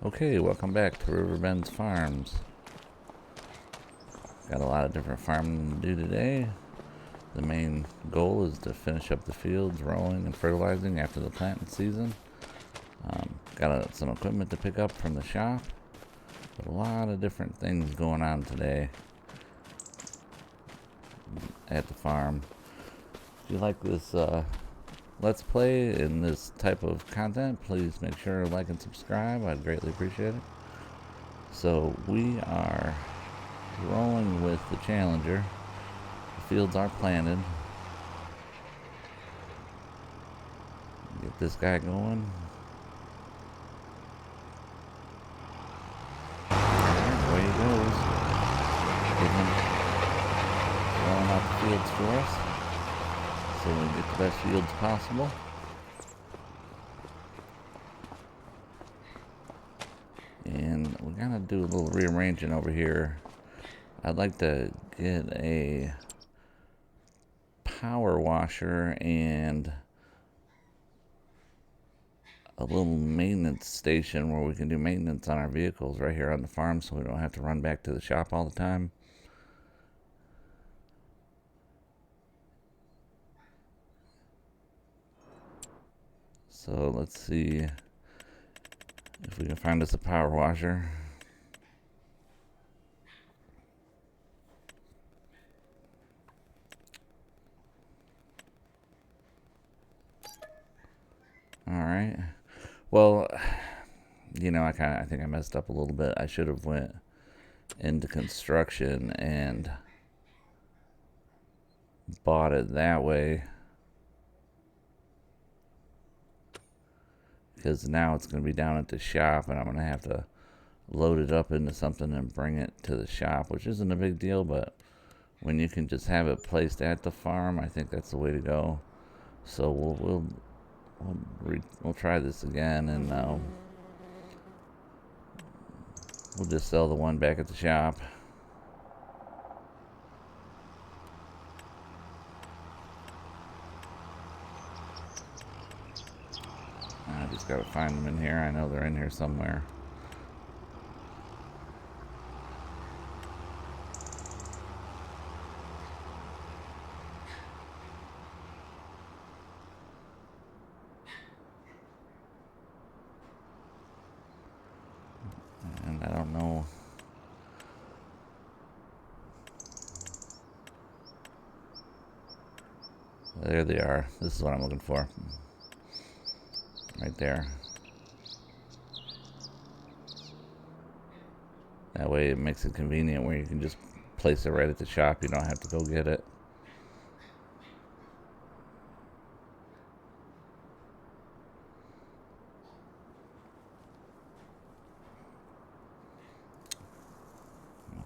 Okay, welcome back to Riverbends Farms. Got a lot of different farming to do today. The main goal is to finish up the fields, rolling and fertilizing after the planting season. Got some equipment to pick up from the shop. But a lot of different things going on today at the farm. If you like this Let's Play and this type of content, please make sure to like and subscribe. I'd greatly appreciate it. So we are rolling with the Challenger. The fields are planted. Get this guy going. Alright, away he goes. Rolling out the fields for us, so we can get the best fields possible. And we're gonna do a little rearranging over here. I'd like to get a power washer and a little maintenance station where we can do maintenance on our vehicles right here on the farm, so we don't have to run back to the shop all the time. So let's see if we can find us a power washer. Alright. Well, you know, I think I messed up a little bit. I should have went into construction and bought it that way, because now it's going to be down at the shop and I'm going to have to load it up into something and bring it to the shop, which isn't a big deal, but when you can just have it placed at the farm, I think that's the way to go. So we'll try this again, and we'll just sell the one back at the shop. I just gotta find them in here. I know they're in here somewhere. And I don't know. There they are. This is what I'm looking for. Right there. That way it makes it convenient where you can just place it right at the shop. You don't have to go get it.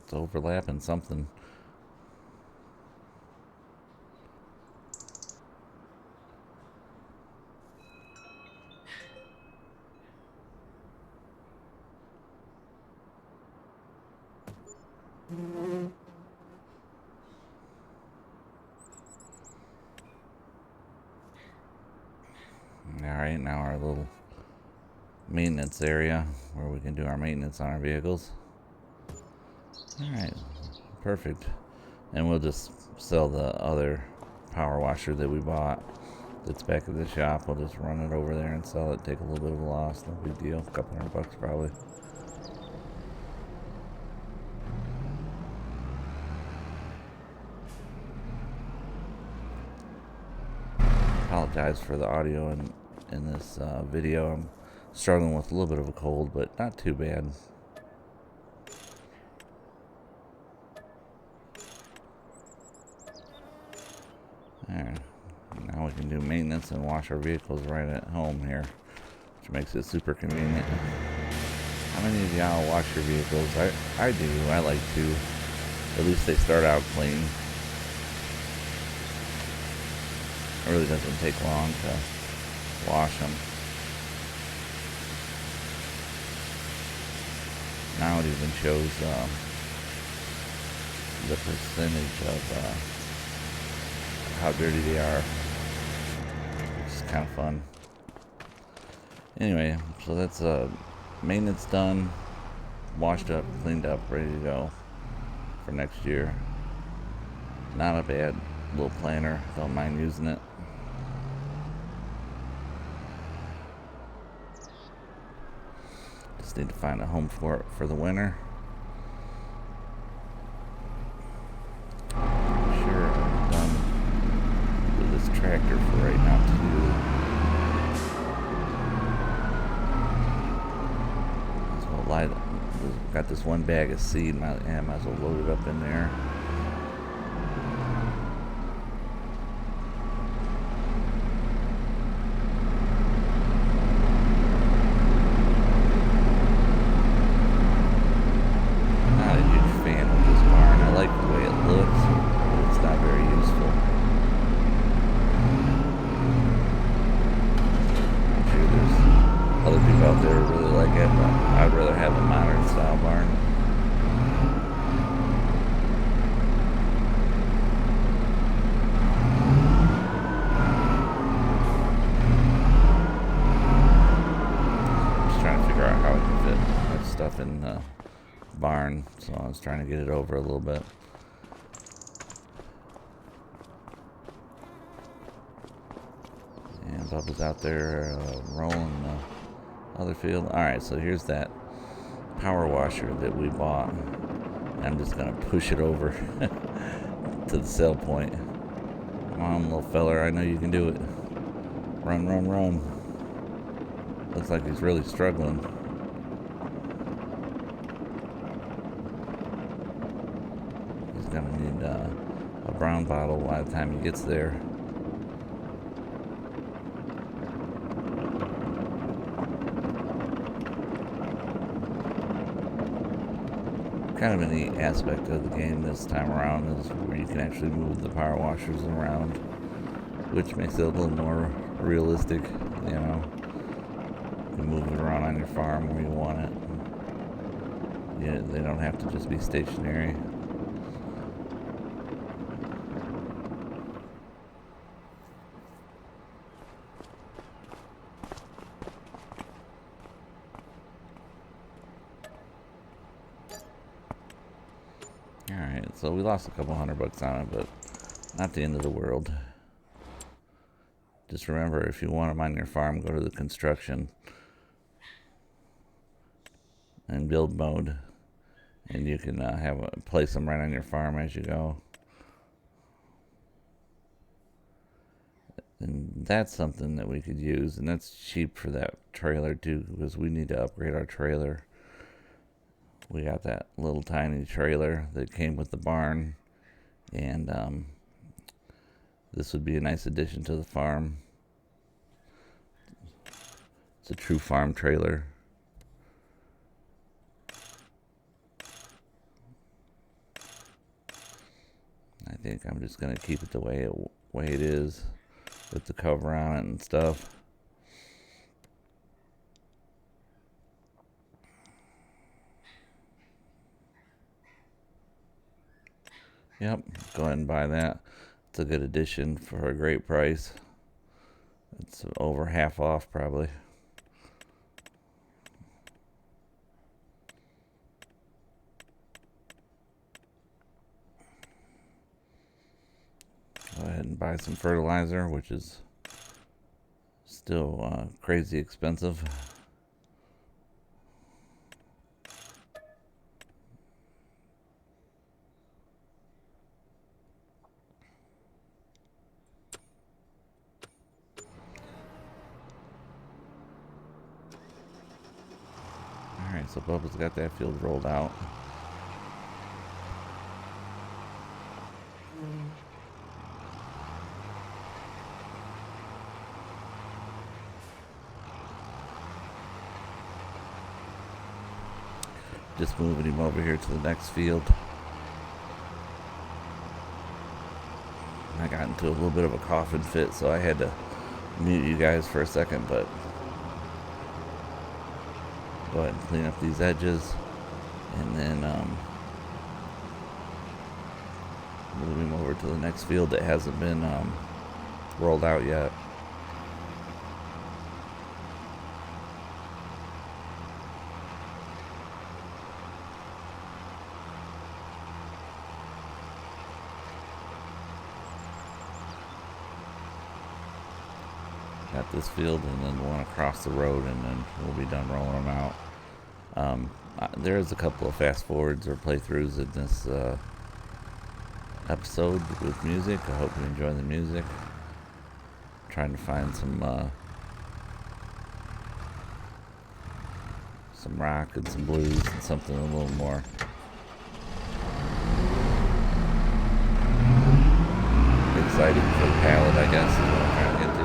It's overlapping something. Alright, now our little maintenance area where we can do our maintenance on our vehicles. Alright, perfect. And we'll just sell the other power washer that we bought that's back at the shop. We'll just run it over there and sell it, take a little bit of a loss, no big deal, a couple $100 probably. Apologize for the audio in this video. I'm struggling with a little bit of a cold, but not too bad. Alright, now we can do maintenance and wash our vehicles right at home here, which makes it super convenient. How many of y'all wash your vehicles? I do. I like to. At least they start out clean. It really doesn't take long to wash them. Now it even shows the percentage of how dirty they are, which is kind of fun. Anyway, so that's maintenance done, washed up, cleaned up, ready to go for next year. Not a bad little planter. Don't mind using it. Just need to find a home for it for the winter. Sure, I'm done with this tractor for right now too. Got this one bag of seed. Might as well load it up in there. Not a huge fan of this barn. I like the way it looks, but it's not very useful. I'm sure there's other people out there who really like it, but I'd rather have a modern style barn. I'm just trying to figure out how I can fit that stuff in the barn, so I was trying to get it over a little bit. And Bubba's out there rolling the other field. Alright, so here's that power washer that we bought. I'm just going to push it over to the sell point. Come on, little feller, I know you can do it. Run, run, run. Looks like he's really struggling. He's going to need a brown bottle by the time he gets there. Kind of a neat aspect of the game this time around is where you can actually move the power washers around, which makes it a little more realistic, you know. You can move it around on your farm where you want it. Yeah, they don't have to just be stationary. Alright, so we lost a couple $100 on it, but not the end of the world. Just remember, if you want them on your farm, go to the construction and build mode, and you can place them right on your farm as you go. And that's something that we could use, and that's cheap for that trailer too, because we need to upgrade our trailer. We got that little tiny trailer that came with the barn, and this would be a nice addition to the farm. It's a true farm trailer. I think I'm just gonna keep it the way it is, with the cover on it and stuff. Yep, go ahead and buy that. It's a good addition for a great price. It's over half off probably. Go ahead and buy some fertilizer, which is still crazy expensive. Alright, so Bubba's got that field rolled out. Just moving him over here to the next field. I got into a little bit of a coughing fit, so I had to mute you guys for a second, but go ahead and clean up these edges, and then move him over to the next field that hasn't been rolled out yet. Got this field and then one across the road, and then we'll be done rolling them out. There's a couple of fast forwards or playthroughs in this episode with music. I hope you enjoy the music. Trying to find some rock and some blues and something a little more exciting for the palate, I guess, is what I'm trying to get to.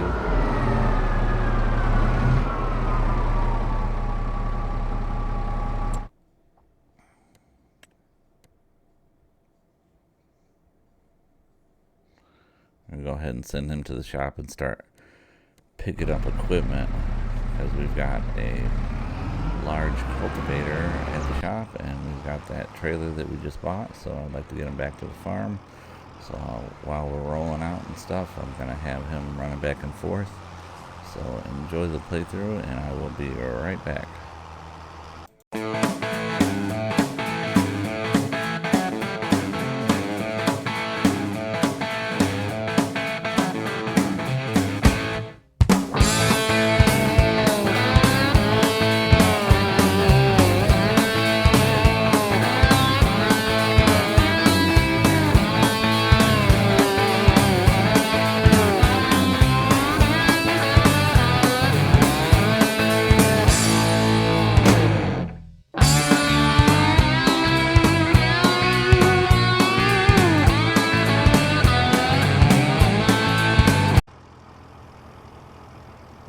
I'm going to go ahead and send him to the shop and start picking up equipment, because we've got a large cultivator at the shop and we've got that trailer that we just bought, so I'd like to get him back to the farm. So while we're rolling out and stuff, I'm going to have him running back and forth. So enjoy the playthrough and I will be right back.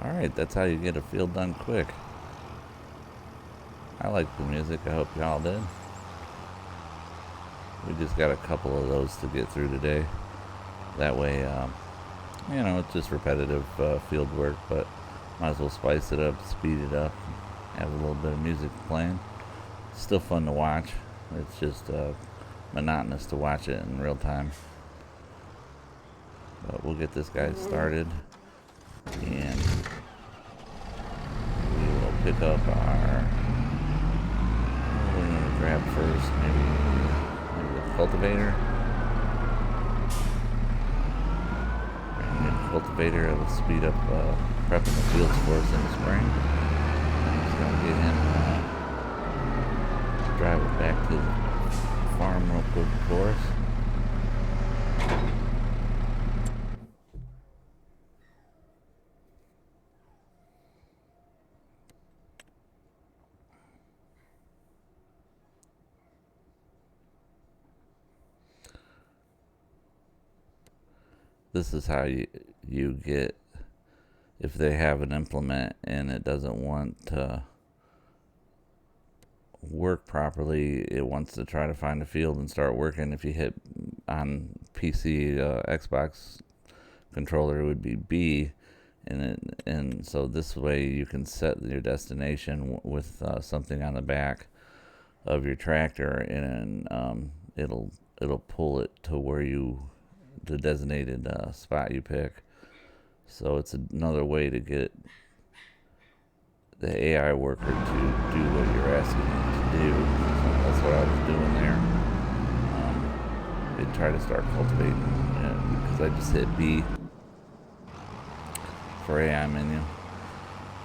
Alright, that's how you get a field done quick. I like the music, I hope y'all did. We just got a couple of those to get through today. That way, it's just repetitive field work, but might as well spice it up, speed it up, have a little bit of music playing. Still fun to watch. It's just monotonous to watch it in real time. But we'll get this guy started, and we will pick up our, we're going to grab first maybe the cultivator. And the cultivator, it'll speed up prepping the fields for us in the spring. Just going to get him drive it back to the farm real quick for us. This is how you get, if they have an implement and it doesn't want to work properly, it wants to try to find a field and start working. If you hit on PC, Xbox controller, it would be B, and so this way you can set your destination with something on the back of your tractor, and it'll pull it to where the designated spot you pick. So it's another way to get the AI worker to do what you're asking it to do. So that's what I was doing there. They try to start cultivating because I just hit B for AI menu.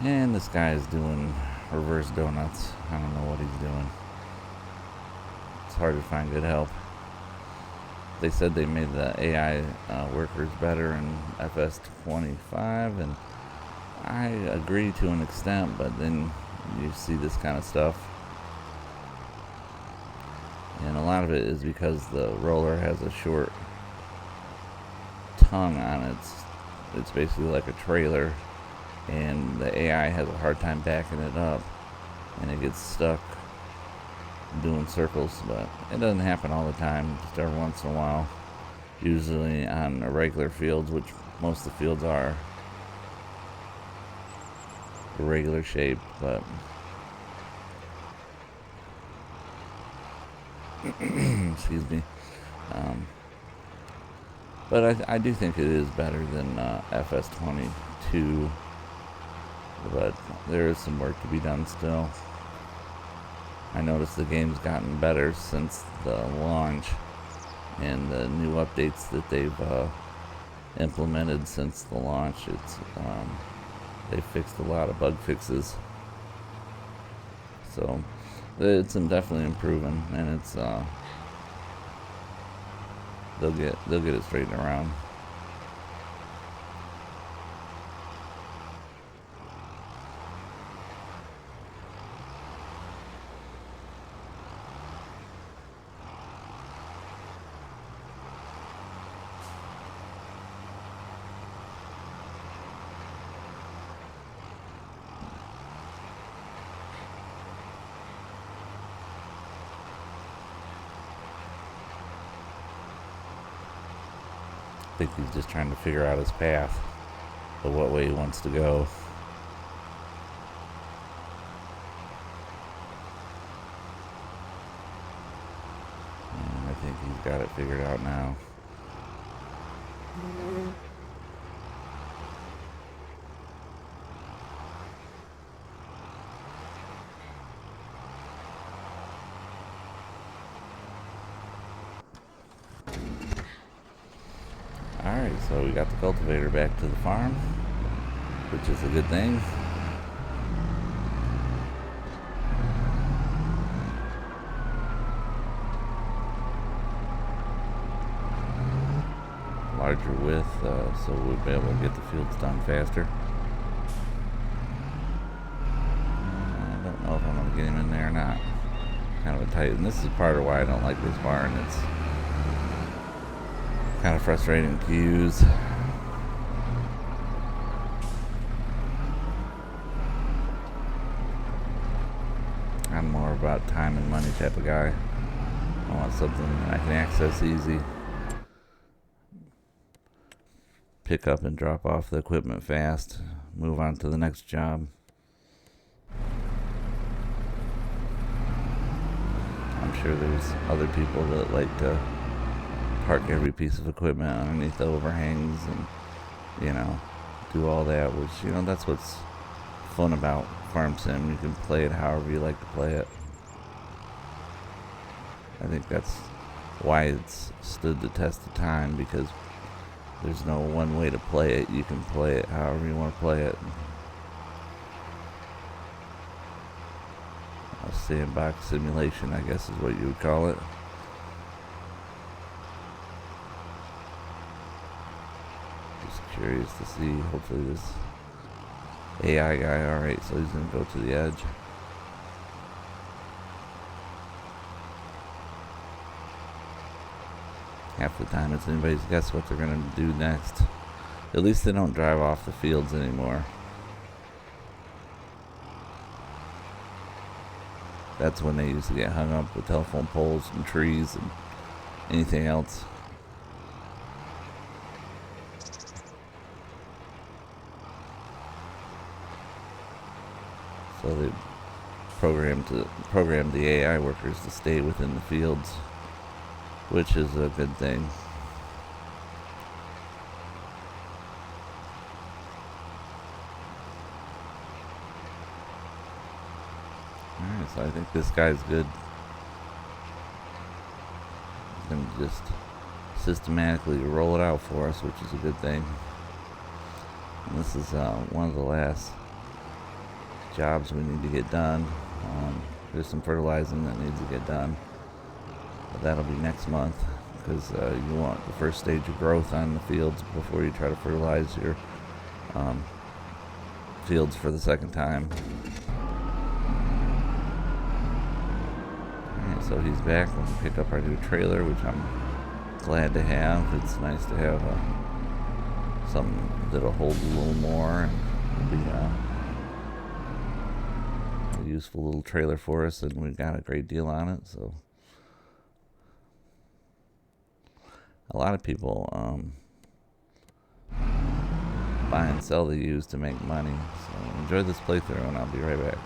And this guy is doing reverse donuts. I don't know what he's doing. It's hard to find good help. They said they made the AI workers better in FS25, and I agree to an extent, but then you see this kind of stuff. And a lot of it is because the roller has a short tongue on it. It's basically like a trailer, and the AI has a hard time backing it up, and it gets stuck doing circles. But it doesn't happen all the time, just every once in a while, usually on irregular fields, which most of the fields are irregular shape. But excuse me, but I do think it is better than FS22, but there is some work to be done still. I noticed the game's gotten better since the launch, and the new updates that they've implemented since the launch. It's They fixed a lot of bug fixes, so it's definitely improving, and it's they'll get it straightened around. I think he's just trying to figure out his path, of what way he wants to go. And I think he's got it figured out now. Alright, so we got the cultivator back to the farm, which is a good thing. Larger width, so we'll be able to get the fields done faster. I don't know if I'm going to get him in there or not. Kind of a tight, and this is part of why I don't like this barn. It's kind of frustrating to use. I'm more about time and money type of guy. I want something I can access easy. Pick up and drop off the equipment fast. Move on to the next job. I'm sure there's other people that like to park every piece of equipment underneath the overhangs and, do all that, which, that's what's fun about Farm Sim. You can play it however you like to play it. I think that's why it's stood the test of time, because there's no one way to play it. You can play it however you want to play it. A sandbox simulation, I guess, is what you would call it. Just curious to see. Hopefully this AI guy, alright, so he's going to go to the edge. Half the time it's anybody's guess what they're going to do next. At least they don't drive off the fields anymore. That's when they used to get hung up with telephone poles and trees and anything else. So they programmed the AI workers to stay within the fields, which is a good thing. Alright, so I think this guy's good. He's going to just systematically roll it out for us, which is a good thing. And this is one of the last jobs we need to get done. There's some fertilizing that needs to get done. But that'll be next month, because you want the first stage of growth on the fields before you try to fertilize your fields for the second time. Alright, so he's back. We'll pick up our new trailer, which I'm glad to have. It's nice to have something that'll hold a little more and be a useful little trailer for us, and we got a great deal on it. So a lot of people buy and sell the used to make money. So enjoy this playthrough, and I'll be right back.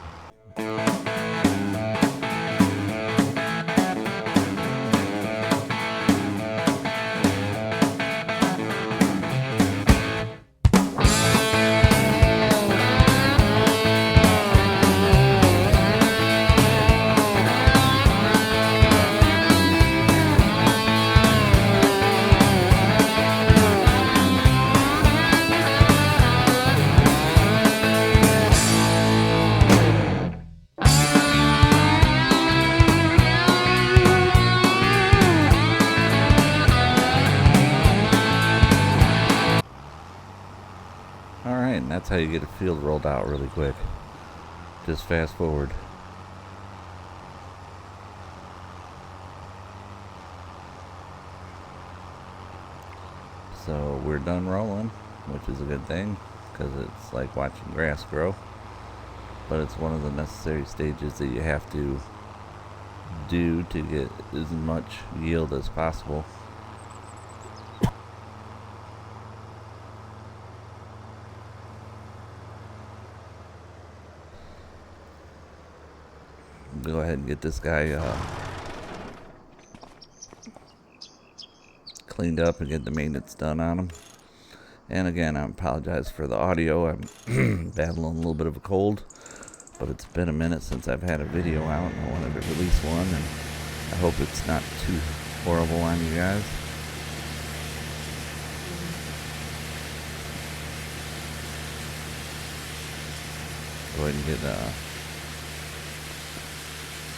how you get a field rolled out really quick. Just fast forward. So we're done rolling, which is a good thing, because it's like watching grass grow. But it's one of the necessary stages that you have to do to get as much yield as possible. Go ahead and get this guy cleaned up and get the maintenance done on him. And again, I apologize for the audio. I'm battling a little bit of a cold, but it's been a minute since I've had a video out, and I wanted to release one, and I hope it's not too horrible on you guys. Go ahead and get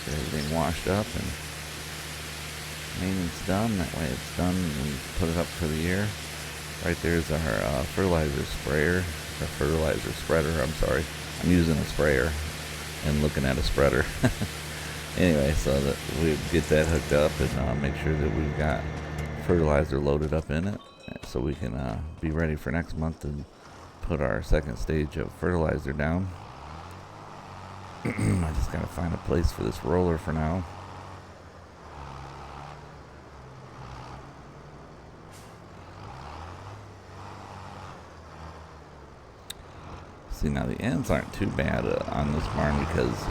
everything washed up and maintenance done. That way it's done and we put it up for the year. Right there's our fertilizer sprayer, or fertilizer spreader, I'm sorry. I'm using a sprayer and looking at a spreader. Anyway, so that we get that hooked up and make sure that we've got fertilizer loaded up in it, so we can be ready for next month and put our second stage of fertilizer down. I just gotta find a place for this roller for now. See, now the ends aren't too bad on this barn, because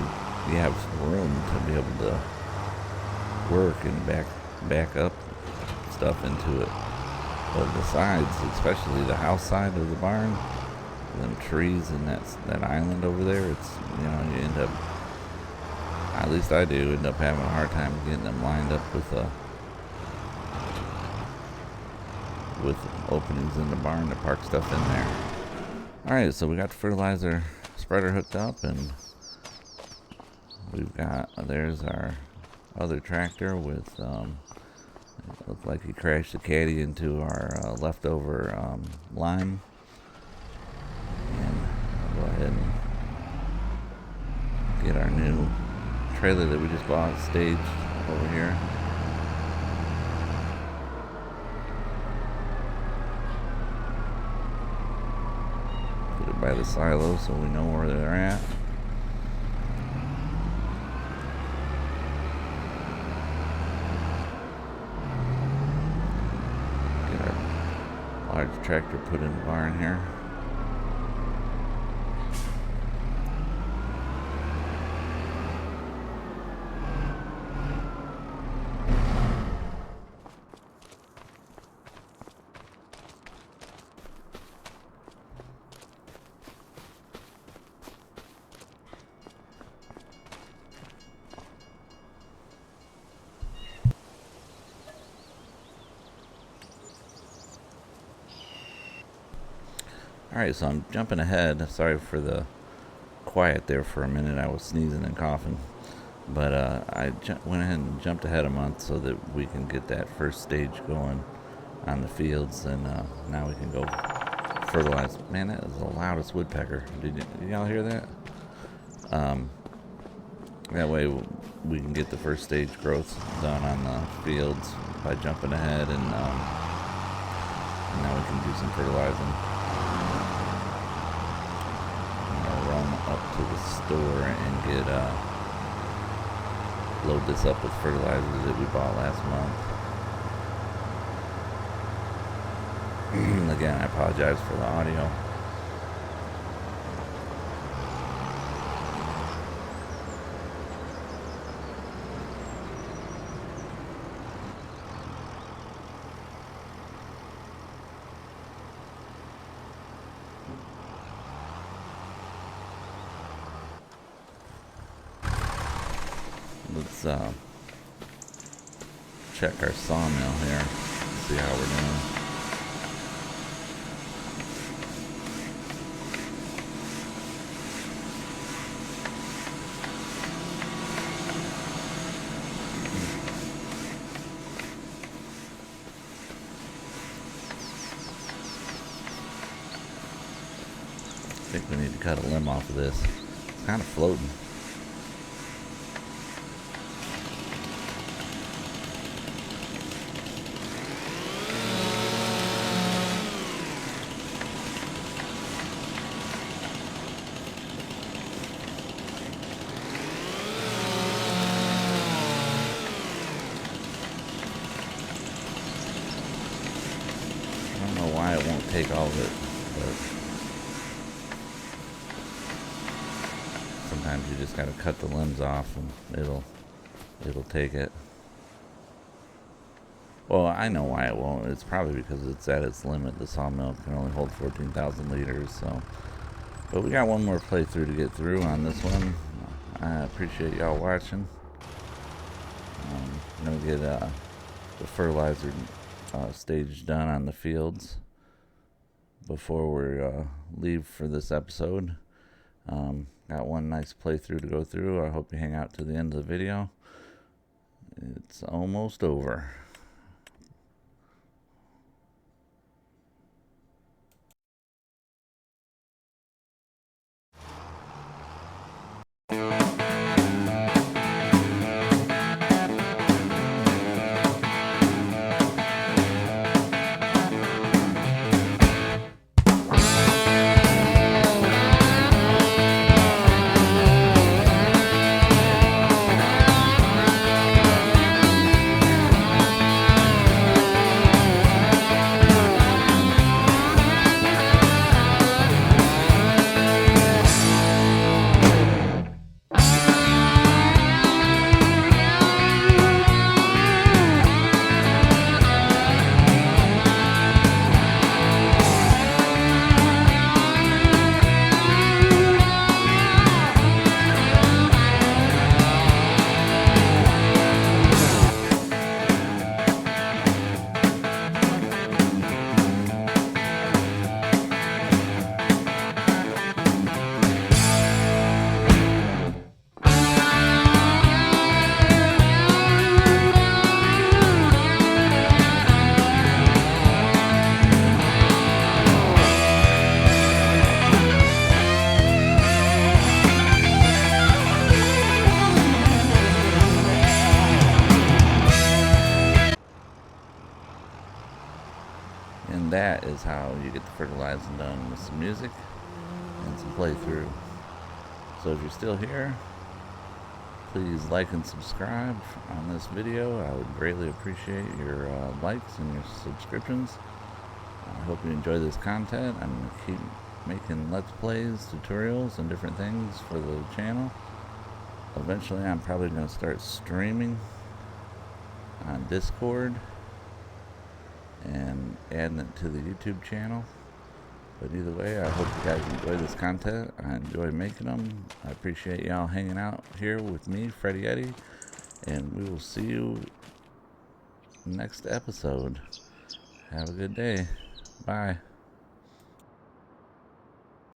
you have room to be able to work and back up stuff into it. But the sides, especially the house side of the barn, them trees and that island over there, it's, you know, you end up, at least I do, end up having a hard time getting them lined up with openings in the barn to park stuff in there. Alright, so we got the fertilizer spreader hooked up, and we've got, there's our other tractor with, it looked like he crashed the caddy into our leftover lime. And I'll go ahead and get our new trailer that we just bought staged over here. Put it by the silo so we know where they're at. Get our large tractor put in the barn here. Alright, so I'm jumping ahead. Sorry for the quiet there for a minute. I was sneezing and coughing. But I went ahead and jumped ahead a month so that we can get that first stage going on the fields. And now we can go fertilize. Man, that is the loudest woodpecker. Did y'all hear that? That way we can get the first stage growth done on the fields by jumping ahead. And now we can do some fertilizing. Up to the store and get load this up with fertilizer that we bought last month. Again, I apologize for the audio. Let's check our sawmill here, see how we're doing. We need to cut a limb off of this. It's kind of floating. I don't know why it won't take all of it, but sometimes you just gotta cut the limbs off and it'll take it. Well, I know why it won't. It's probably because it's at its limit. The sawmill can only hold 14,000 liters, so. But we got one more playthrough to get through on this one. I appreciate y'all watching. I'm gonna get the fertilizer stage done on the fields before we leave for this episode. Got one nice playthrough to go through. I hope you hang out to the end of the video. It's almost over. And that is how you get the fertilizing done, with some music and some playthrough. So if you're still here, please like and subscribe on this video. I would greatly appreciate your likes and your subscriptions. I hope you enjoy this content. I'm going to keep making Let's Plays, tutorials, and different things for the channel. Eventually I'm probably going to start streaming on Discord and adding it to the YouTube channel. But either way, I hope you guys enjoy this content. I enjoy making them. I appreciate y'all hanging out here with me, Freddy Eddy, and we will see you next episode. Have a good day. Bye.